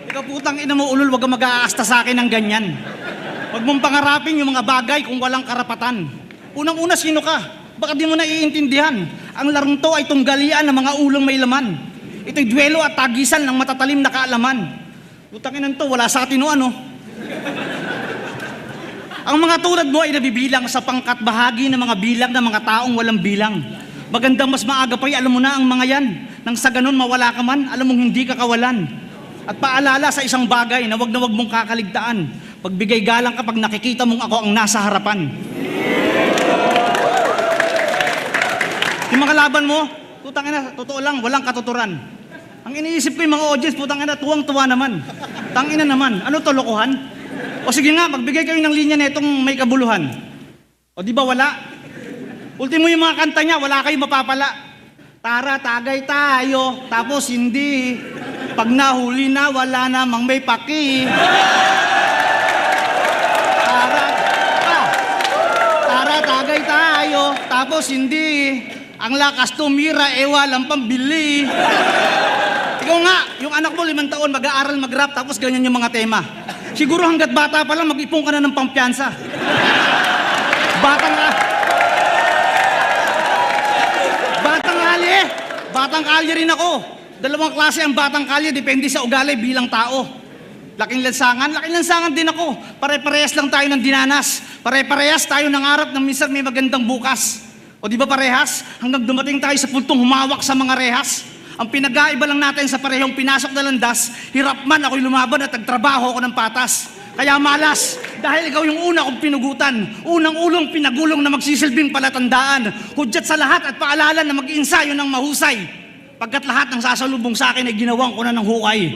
Ikaw putang ina mo ulol, wag kang mag-aasta sa akin ng ganyan. Wag mong pangarapin yung mga bagay kung walang karapatan. Unang-una, sino ka? Baka di mo naiintindihan. Ang larong to ay tunggalian ng mga ulong may laman. Ito'y duelo at tagisan ng matatalim na kaalaman. Putang ina to, wala sa atin o ano. Ang mga tulad mo ay nabibilang sa pangkat bahagi ng mga bilang ng mga taong walang bilang. Magandang mas maaga pa'y alam mo na ang mga yan. Nang sa ganun mawala ka man, alam mong hindi ka kawalan. At paalala sa isang bagay na wag mong kakaligtaan. Pagbigay galang kapag nakikita mong ako ang nasa harapan. Yung mga laban mo, putang ina, totoo lang, walang katuturan. Ang iniisip ko yung mga audience, putang ina, tuwang-tuwa naman. Tangina naman, ano to, lokohan? O sige nga, magbigay kayo ng linya na itong may kabuluhan. O di ba wala? Ultimo yung mga kanta niya, wala kayong mapapala. Tara, tagay tayo, tapos hindi. Pag nahuli na, wala namang may paki. Tara, tagay tayo, tapos hindi. Ang lakas tumira, walang pambili. Ikaw nga, yung anak mo 5 taon, mag-aaral mag-rap, tapos ganyan yung mga tema. Siguro hanggat bata pa lang, mag-ipon ka na ng pampiyansa. Batang kalye rin ako. 2 klase ang batang kalye, depende sa ugali bilang tao. Laking lansangan din ako. Pare-parehas lang tayo ng dinanas. Pare-parehas tayo nangarap ng minsan may magandang bukas. O di ba parehas? Hanggang dumating tayo sa puntong humawak sa mga rehas. Ang pinag-aiba lang natin sa parehong pinasok na landas, hirap man ako'y lumaban at nagtrabaho ako ng patas. Kaya malas, dahil ikaw yung una kong pinugutan, unang ulong pinagulong na magsisilbing palatandaan, hudyat sa lahat at paalala na mag-iinsayo ng mahusay. Pagkat lahat ng sasalubong sa akin ay ginawan ko na ng hukay.